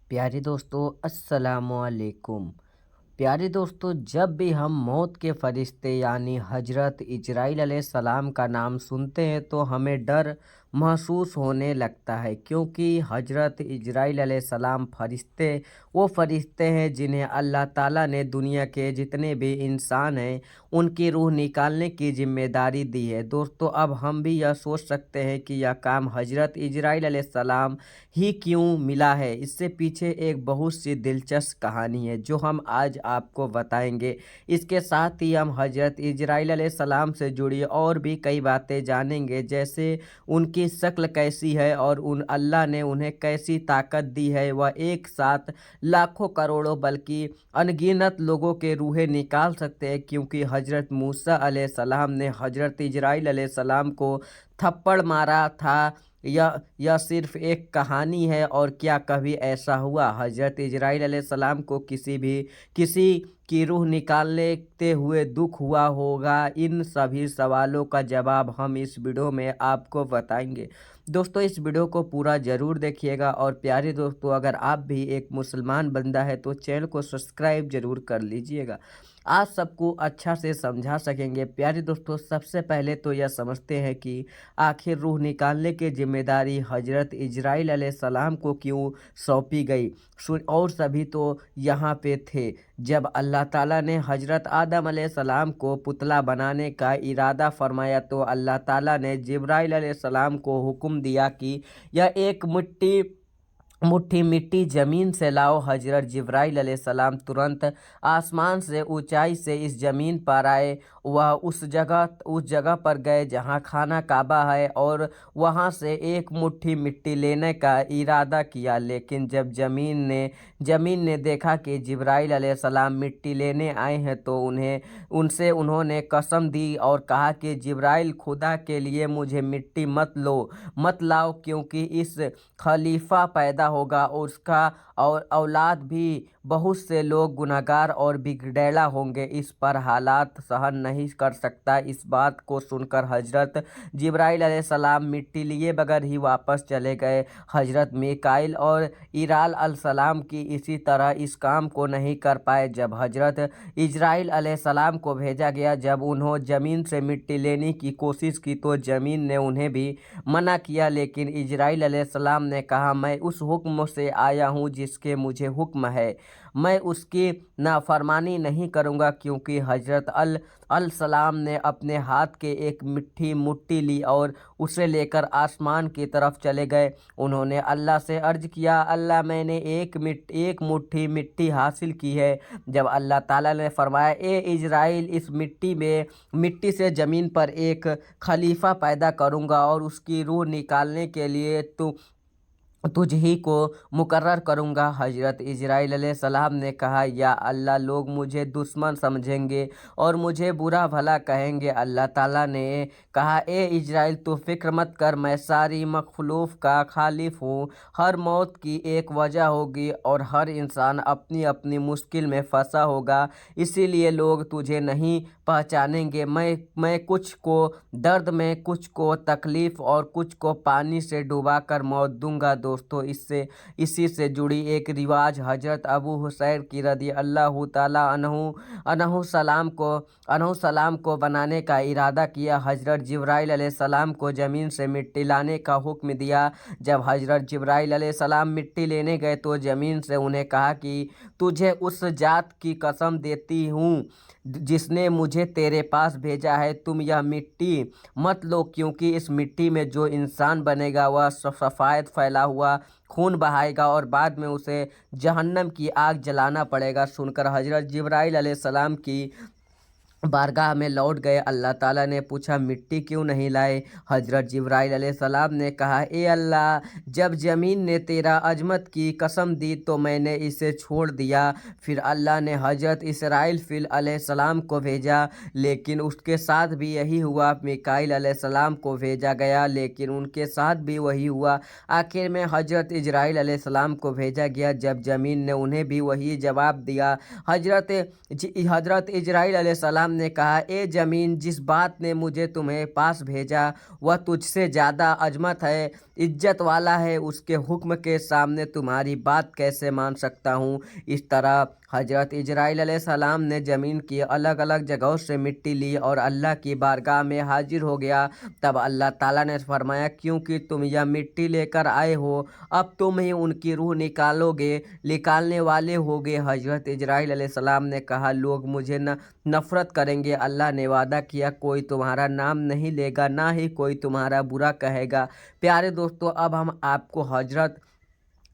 प्यारे दोस्तों, अस्सलामुअलैकुम। प्यारे दोस्तों, जब भी हम मौत के फरिश्ते यानी हजरत इजराइल अलैहिस्सलाम का नाम सुनते हैं तो हमें डर महसूस होने लगता है, क्योंकि हजरत इजराइल अलैहिस्सलाम फरिश्ते वो फरिश्ते हैं जिन्हें अल्लाह ताला ने दुनिया के जितने भी इंसान हैं उनकी रूह निकालने की जिम्मेदारी दी है। दोस्तों, अब हम भी यह सोच सकते हैं कि यह काम हजरत इजराइल अलैहिस्सलाम ही क्यों मिला है। इससे पीछे एक बहुत सी दिलचस्प कहानी है जो हम आज आपको बताएंगे। इसके साथ ही हम हजरत इजराइल अलैहिस्सलाम से जुड़ी और भी कई बातें जानेंगे, जैसे उनकी शक्ल कैसी है और उन अल्लाह ने उन्हें कैसी ताकत दी है। वह एक साथ लाखों करोड़ों बल्कि अनगिनत लोगों के रूहें निकाल सकते हैं, क्योंकि हजरत मूसा अलैहिस्सलाम ने हजरत इजराइल अलैहिस्सलाम को थप्पड़ मारा था। यह सिर्फ एक कहानी है, और क्या कभी ऐसा हुआ हजरत इजराइल अलैहिस्सलाम को किसी की रूह निकालते हुए दुख हुआ होगा? इन सभी सवालों का जवाब हम इस वीडियो में आपको बताएंगे। दोस्तों, इस वीडियो को पूरा ज़रूर देखिएगा। और प्यारे दोस्तों, अगर आप भी एक मुसलमान बंदा है तो चैनल को सब्सक्राइब ज़रूर कर लीजिएगा, आप सबको अच्छा से समझा सकेंगे। प्यारे दोस्तों, सबसे पहले तो यह समझते हैं कि आखिर रूह निकालने की जिम्मेदारी हजरत इजराइल अलैहिस्सलाम को क्यों सौंपी गई। और सभी तो यहाँ पे थे जब अल्लाह ताला ने हजरत आदम अलैहिस्सलाम को पुतला बनाने का इरादा फरमाया, तो अल्लाह ताला ने जिब्राइल अलैहिस्सलाम को हुक्म दिया कि यह एक मुट्ठी मिट्टी ज़मीन से लाओ। हजरत जिब्राइल अलैहिस्सलाम तुरंत आसमान से ऊंचाई से इस ज़मीन पर आए। वह उस जगह पर गए जहां खाना काबा है, और वहां से एक मुट्ठी मिट्टी लेने का इरादा किया। लेकिन जब ज़मीन ने देखा कि जिब्राइल अलैहिस्सलाम मिट्टी लेने आए हैं, तो उन्होंने कसम दी और कहा कि जिब्राइल, खुदा के लिए मुझे मिट्टी मत लाओ, क्योंकि इस खलीफा पैदा होगा और उसका और औलाद भी बहुत से लोग गुनहगार और बिगड़ैला होंगे। इस पर हालात सहन नहीं कर सकता। इस बात को सुनकर हजरत जिब्राइल अलैहिस्सलाम मिट्टी लिए बगैर ही वापस चले गए। हजरत मीकाईल और इराल अलैहिस्सलाम की इसी तरह इस काम को नहीं कर पाए। जब हजरत इजराइल अलैहिस्सलाम को भेजा गया, जब उन्होंने ज़मीन से मिट्टी लेने की कोशिश की, तो ज़मीन ने उन्हें भी मना किया। लेकिन इजराइल अलैहिस्सलाम ने कहा, मैं उस हुक्म से आया हूँ जिसके मुझे हुक्म है, मैं उसकी नाफरमानी नहीं करूँगा। क्योंकि हजरत अलैहिस्सलाम ने अपने हाथ के एक मुट्ठी ली और उसे लेकर आसमान की तरफ चले गए। उन्होंने अल्लाह से अर्ज किया, अल्लाह, मैंने एक मुट्ठी मिट्टी हासिल की है। जब अल्लाह ताला ने फरमाया, ए इजराइल, इस मिट्टी से ज़मीन पर एक खलीफा पैदा करूँगा और उसकी रूह निकालने के लिए तुझ ही को मुकर्रर करूँगा। हजरत इजराइल अलैहिस्सलाम ने कहा, या अल्लाह, लोग मुझे दुश्मन समझेंगे और मुझे बुरा भला कहेंगे। अल्लाह ताला ने कहा, ए इजराइल, तू फिक्र मत कर, मैं सारी मखलूक का खालिफ हूँ। हर मौत की एक वजह होगी और हर इंसान अपनी अपनी मुश्किल में फंसा होगा, इसीलिए लोग तुझे नहीं पहचानेंगे। मैं कुछ को दर्द में, कुछ को तकलीफ और कुछ को पानी से डुबा कर मौत दूंगा। दोस्तों, इसी से जुड़ी एक रिवाज हजरत अबू हुसैन की रदी अल्लाह ताला अन्हु सलाम को बनाने का इरादा किया। हजरत जिब्राइल अलैहिस्सलाम को ज़मीन से मिट्टी लाने का हुक्म दिया। जब हजरत जिब्राइल अलैहिस्सलाम मिट्टी लेने गए, तो ज़मीन से उन्हें कहा कि तुझे उस जात की कसम देती हूँ जिसने मुझे तेरे पास भेजा है, तुम यह मिट्टी मत लो, क्योंकि इस मिट्टी में जो इंसान बनेगा वह सफ़ेद फैला हुआ खून बहाएगा और बाद में उसे जहन्नम की आग जलाना पड़ेगा। सुनकर हजरत जिब्राइल अलैहिस्सलाम की बारगाह में लौट गए। अल्लाह ताला ने पूछा, मिट्टी क्यों नहीं लाए? हजरत जिब्राइल अलैहिस्सलाम ने कहा, ए अल्लाह, जब ज़मीन ने तेरा अजमत की कसम दी तो मैंने इसे छोड़ दिया। फिर अल्लाह ने हजरत इसराइल अलैहिस्सलाम को भेजा, लेकिन उसके साथ भी यही हुआ। मीकाईल अलैहिस्सलाम को भेजा गया, लेकिन उनके साथ भी वही हुआ। आखिर में हजरत इजराइल अलैहिस्सलाम को भेजा गया, जब ज़मीन ने उन्हें भी वही जवाब दिया। हजरत इजराइल अलैहिस्सलाम ने कहा, ए ज़मीन, जिस बात ने मुझे तुम्हें पास भेजा वह तुझसे ज़्यादा अजमत है, इज्जत वाला है, उसके हुक्म के सामने तुम्हारी बात कैसे मान सकता हूँ। इस तरह हज़रत इजराइल अलैहिस्सलाम ने ज़मीन की अलग अलग जगहों से मिट्टी ली और अल्लाह की बारगाह में हाजिर हो गया। तब अल्लाह ताला ने फरमाया, क्योंकि तुम यह मिट्टी लेकर आए हो, अब तुम ही उनकी रूह निकालने वाले होगे। हज़रत इजराइल अलैहिस्सलाम ने कहा, लोग मुझे नफ़रत करेंगे। अल्लाह ने वादा किया, कोई तुम्हारा नाम नहीं लेगा, ना ही कोई तुम्हारा बुरा कहेगा। प्यारे दोस्तों, अब हम आपको हज़रत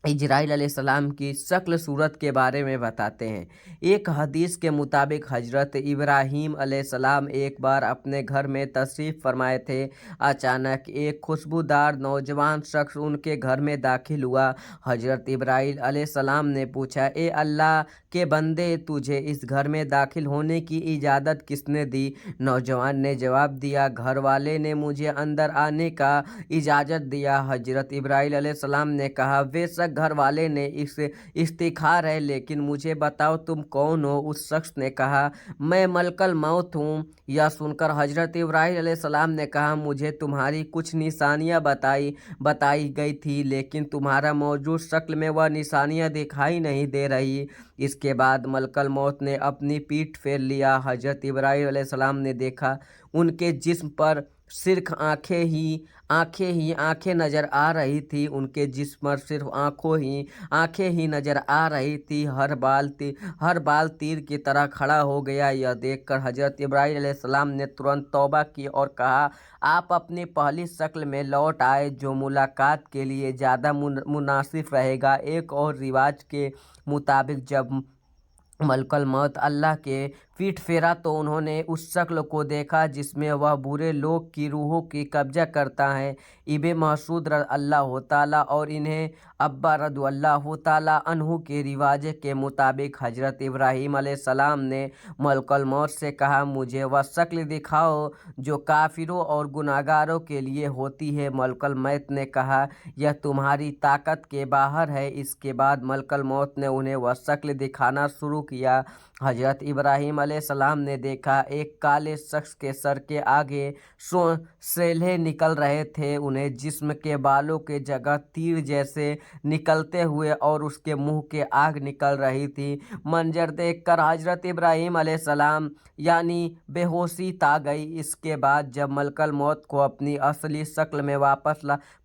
इजराइल अलैहिस्सलाम की शक्ल सूरत के बारे में बताते हैं। एक हदीस के मुताबिक हज़रत इब्राहीम अलैहिस्सलाम एक बार अपने घर में तशरीफ़ फरमाए थे। अचानक एक खुशबूदार नौजवान शख्स उनके घर में दाखिल हुआ। हज़रत इब्राहीम अलैहिस्सलाम ने पूछा, ए अल्लाह के बंदे, तुझे इस घर में दाखिल होने की इजाज़त किसने दी? नौजवान ने जवाब दिया, घर वाले ने मुझे अंदर आने का इजाज़त दिया। हज़रत इब्राहीम अलैहिस्सलाम ने कहा, बेशक घर वाले ने इफ्तिखार है, लेकिन मुझे बताओ तुम कौन हो? उस शख्स ने कहा, मैं मलकल मौत हूँ। यह सुनकर हज़रत इब्राहीम अलैहिस्सलाम ने कहा, मुझे तुम्हारी कुछ निशानियाँ बताई गई थी, लेकिन तुम्हारा मौजूद शक्ल में वह निशानियाँ दिखाई नहीं दे रही। इसके बाद मलकल मौत ने अपनी पीठ फेर लिया। हज़रत इब्राहीम अलैहिस्सलाम ने देखा, उनके जिस्म पर सिर्फ आंखें नज़र आ रही थी। उनके जिस्म पर सिर्फ आंखें ही नज़र आ रही थी। हर बाल तीर की तरह खड़ा हो गया। यह देखकर हज़रत इब्राहीम अलैहिस्सलाम ने तुरंत तौबा की और कहा, आप अपनी पहली शक्ल में लौट आए, जो मुलाकात के लिए ज़्यादा मुनासिब रहेगा। एक और रिवाज के मुताबिक जब मलकल मौत अल्लाह के पीठ फेरा तो उन्होंने उस शक्ल को देखा जिसमें वह बुरे लोग की रूहों की कब्जा करता है। इब्न मसूद अल्लाह ताला और इन्हें अब्बा रज़ियल्लाहु ताला अन्हु के रिवाज के मुताबिक हज़रत इब्राहीम अलैहिस्सलाम ने मलकल मौत से कहा, मुझे वह शक्ल दिखाओ जो काफिरों और गुनाहगारों के लिए होती है। मलकल मौत ने कहा, यह तुम्हारी ताकत के बाहर है। इसके बाद मलकल मौत ने उन्हें वह शक्ल दिखाना शुरू किया। हज़रत इब्राहीम अलैहिस्सलाम ने देखा, एक काले शख्स के सर के आगे सेल्हे निकल रहे थे। उन्हें जिस्म के बालों के जगह तीर जैसे निकलते हुए और उसके मुंह के आग निकल रही थी। मंजर देखकर हज़रत इब्राहीम अलैहिस्सलाम यानी बेहोशी ता गई। इसके बाद जब मलकल मौत को अपनी असली शक्ल में वापस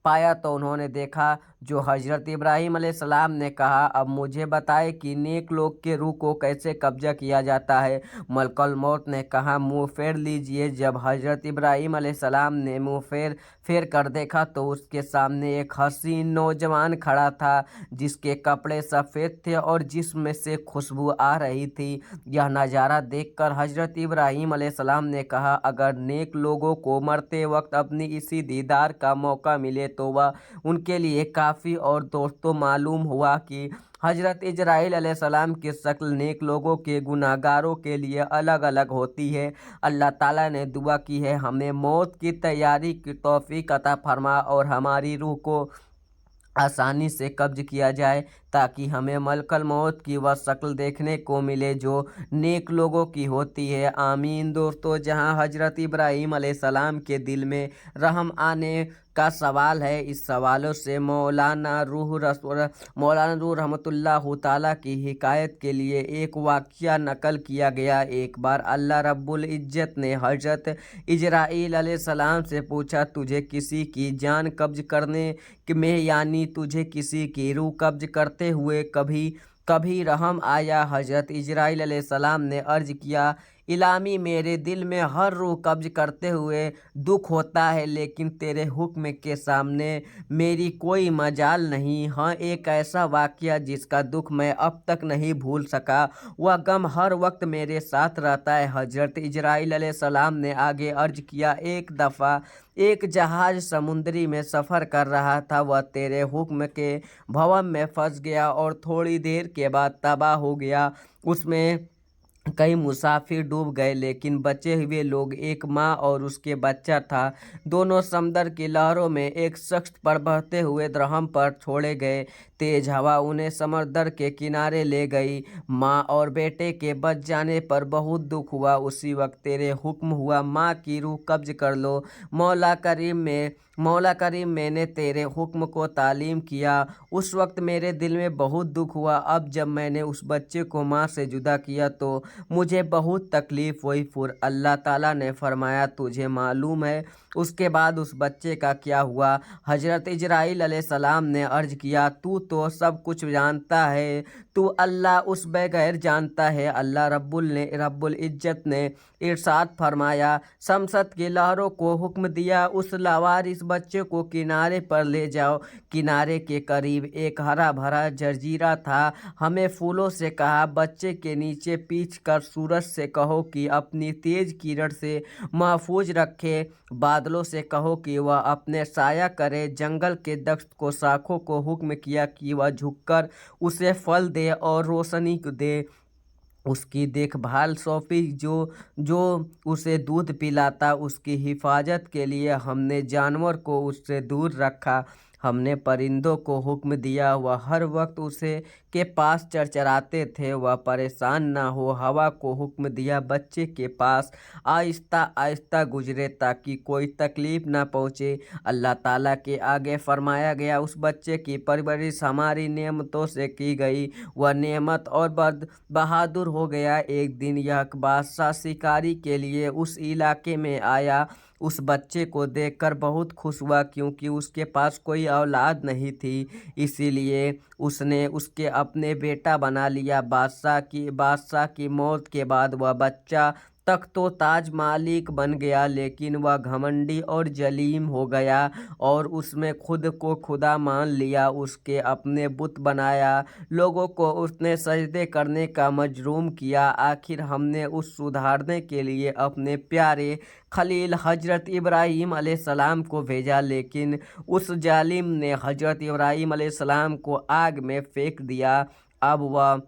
पाया तो उन्होंने देखा जो हज़रत इब्राहीम अलैहिस्सलाम ने कहा, अब मुझे बताए कि नेक लोग के रूह को कैसे कब्जा किया जाता है। मलकल मौत ने कहा, मुँह फेर लीजिए। जब हज़रत इब्राहीम अलैहिस्सलाम ने मुँह फेर कर देखा तो उसके सामने एक हसीन नौजवान खड़ा था जिसके कपड़े सफ़ेद थे और जिस्म से खुशबू आ रही थी। यह नज़ारा देखकर हज़रत इब्राहीम अलैहिस्सलाम ने कहा, अगर नेक लोगों को मरते वक्त अपनी इसी दीदार का मौका मिले तो वह उनके लिए काफ़ी। और दोस्तों, मालूम हुआ कि हज़रत इजराइल अलैहिस्सलाम की शक्ल नेक लोगों के गुनाहगारों के लिए अलग अलग होती है। अल्लाह ताला ने दुआ की है, हमें मौत की तैयारी की तौफीक अता फरमा और हमारी रूह को आसानी से कब्ज किया जाए ताकि हमें मलकल मौत की वह शक्ल देखने को मिले जो नेक लोगों की होती है। आमीन। दोस्तों, जहां हज़रत इब्राहीम अलैहिस्सलाम के दिल में रहम आने का सवाल है, इस सवालों से मौलाना रूह रहमतुल्लाह ताला की हिकायत के लिए एक वाक़या नकल किया गया। एक बार अल्लाह रब्बुल इज़्ज़त ने हज़रत इजराइल अलैहिस्सलाम से पूछा, तुझे किसी की जान कब्ज करने में यानी तुझे किसी की रूह कब्ज करते हुए कभी रहम आया? हज़रत इजराइल अलैहिस्सलाम ने अर्ज़ किया, इलामी, मेरे दिल में हर रूह कब्ज करते हुए दुख होता है, लेकिन तेरे हुक्म के सामने मेरी कोई मजाल नहीं। हाँ, एक ऐसा वाक़या जिसका दुख मैं अब तक नहीं भूल सका, वह गम हर वक्त मेरे साथ रहता है। हज़रत इजराइल अलैहिस्सलाम ने आगे अर्ज़ किया, एक दफ़ा एक जहाज़ समुद्री में सफ़र कर रहा था। वह तेरे हुक्म के भंवर में फंस गया और थोड़ी देर के बाद तबाह हो गया। उसमें कई मुसाफिर डूब गए, लेकिन बचे हुए लोग, एक माँ और उसके बच्चा था, दोनों समुद्र की लहरों में एक सख्त पर बहते हुए द्रहम पर छोड़े गए। तेज हवा उन्हें समंदर के किनारे ले गई। माँ और बेटे के बच जाने पर बहुत दुख हुआ। उसी वक्त तेरे हुक्म हुआ, माँ की रूह कब्ज कर लो। मौला करीम, मैंने तेरे हुक्म को तालीम किया। उस वक्त मेरे दिल में बहुत दुख हुआ। अब जब मैंने उस बच्चे को माँ से जुदा किया तो मुझे बहुत तकलीफ हुई। फिर अल्लाह ताला ने फरमाया, तुझे मालूम है उसके बाद उस बच्चे का क्या हुआ? हजरत इजराइल अलैहिस्सलाम ने अर्ज किया, तू तो सब कुछ जानता है, तू अल्लाह उस बगैर जानता है। अल्लाह रब्बुल इज्जत ने इरशाद फरमाया, शमसत की लहरों को हुक्म दिया, उस लावारिस बच्चे को किनारे पर ले जाओ। किनारे के करीब एक हरा भरा जजीरा था। हमें फूलों से कहा, बच्चे के नीचे पींच कर सूरज से कहो कि अपनी तेज किरण से महफूज रखे। बादलों से कहो कि वह अपने साया करे। जंगल के दख्त को शाखों को हुक्म किया कि वह झुककर उसे फल दे और रोशनी दे। उसकी देखभाल सौंपी जो जो उसे दूध पिलाता। उसकी हिफाजत के लिए हमने जानवर को उससे दूर रखा। हमने परिंदों को हुक्म दिया, वह हर वक्त उसे के पास चरचराते थे, वह परेशान ना हो। हवा को हुक्म दिया, बच्चे के पास आहिस्ता आहिस्ता गुजरे ताकि कोई तकलीफ ना पहुँचे। अल्लाह ताला के आगे फरमाया गया, उस बच्चे की परवरिश हमारी नेमतों से की गई, वह नेमत और बहादुर हो गया। एक दिन यह बादशाह शिकारी के लिए उस इलाके में आया। उस बच्चे को देखकर बहुत खुश हुआ, क्योंकि उसके पास कोई औलाद नहीं थी, इसीलिए उसने उसके अपने बेटा बना लिया। बादशाह की मौत के बाद वह बच्चा तख्तो ताज मालिक बन गया, लेकिन वह घमंडी और जलीम हो गया और उसमें खुद को खुदा मान लिया। उसके अपने बुत बनाया, लोगों को उसने सजदे करने का मजरूम किया। आखिर हमने उस सुधारने के लिए अपने प्यारे खलील हजरत इब्राहीम अलैहिस्सलाम को भेजा, लेकिन उस जालिम ने हजरत इब्राहीम अलैहिस्सलाम को आग में फेंक दिया। अब वह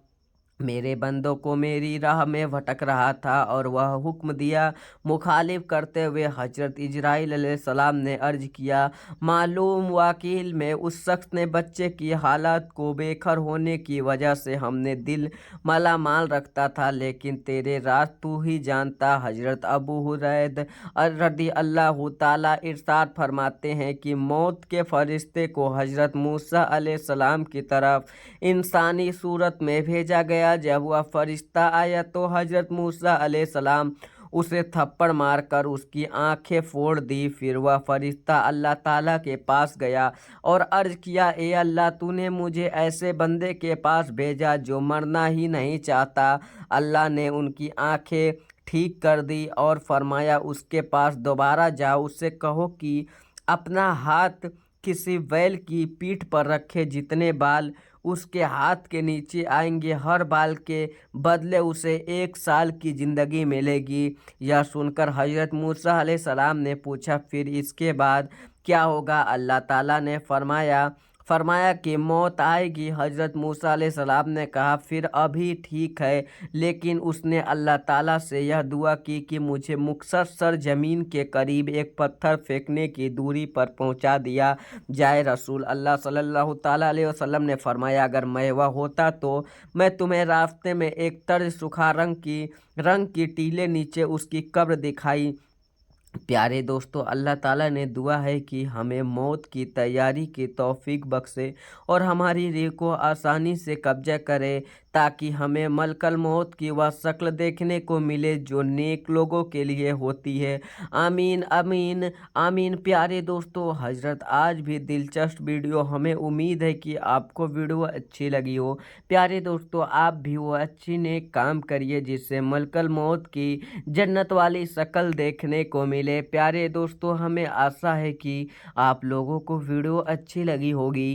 मेरे बंदों को मेरी राह में भटक रहा था और वह हुक्म दिया मुखालिफ करते हुए। हजरत इजराइल अलैहिस्सलाम ने अर्ज किया, मालूम वाकिल में उस शख्स ने बच्चे की हालत को बेखर होने की वजह से हमने दिल मालामाल रखता था, लेकिन तेरे राज तू ही जानता। हजरत अबू हुरैरा रदी अल्लाह ताला इरशाद फरमाते हैं कि मौत के फरिश्ते को हजरत मूसा अलैहिस्सलाम की तरफ इंसानी सूरत में भेजा गया। जब वह फरिश्ता आया तो हजरत मूसा अलैहिस्सलाम उसे थप्पड़ मारकर उसकी आंखें फोड़ दी। फिर वह फरिश्ता अल्लाह ताला के पास गया और अर्ज किया, ए अल्लाह, तूने मुझे ऐसे बंदे के पास भेजा जो मरना ही नहीं चाहता। अल्लाह ने उनकी आंखें ठीक कर दी और फरमाया, उसके पास दोबारा जाओ, उससे कहो कि अपना हाथ किसी बैल की पीठ पर रखे। जितने बाल उसके हाथ के नीचे आएंगे, हर बाल के बदले उसे 1 साल की ज़िंदगी मिलेगी। यह सुनकर हजरत मूसा अलैहिस्सलाम ने पूछा, फिर इसके बाद क्या होगा? अल्लाह ताला ने फरमाया कि मौत आएगी। हजरत मूसा अलैहिस्सलाम ने कहा, फिर अभी ठीक है, लेकिन उसने अल्लाह ताला से यह दुआ की कि मुझे मुख्तसर ज़मीन के करीब एक पत्थर फेंकने की दूरी पर पहुंचा दिया जाए। रसूल अल्लाह सल्लल्लाहु ताला अलैहि वसल्लम ने फरमाया, अगर मैं वह होता तो मैं तुम्हें रास्ते में एक तर्ज सुखा रंग की टीले नीचे उसकी कब्र दिखाई। प्यारे दोस्तों, अल्लाह ताला ने दुआ है कि हमें मौत की तैयारी की तौफीक बख्शे और हमारी रूह को आसानी से कब्जा करे, ताकि हमें मलकल मौत की वह शक्ल देखने को मिले जो नेक लोगों के लिए होती है। आमीन आमीन आमीन। प्यारे दोस्तों, हजरत आज भी दिलचस्प वीडियो, हमें उम्मीद है कि आपको वीडियो अच्छी लगी हो। प्यारे दोस्तों, आप भी वो अच्छी नेक काम करिए जिससे मलकल मौत की जन्नत वाली शक्ल देखने को मिले। प्यारे दोस्तों, हमें आशा है कि आप लोगों को वीडियो अच्छी लगी होगी।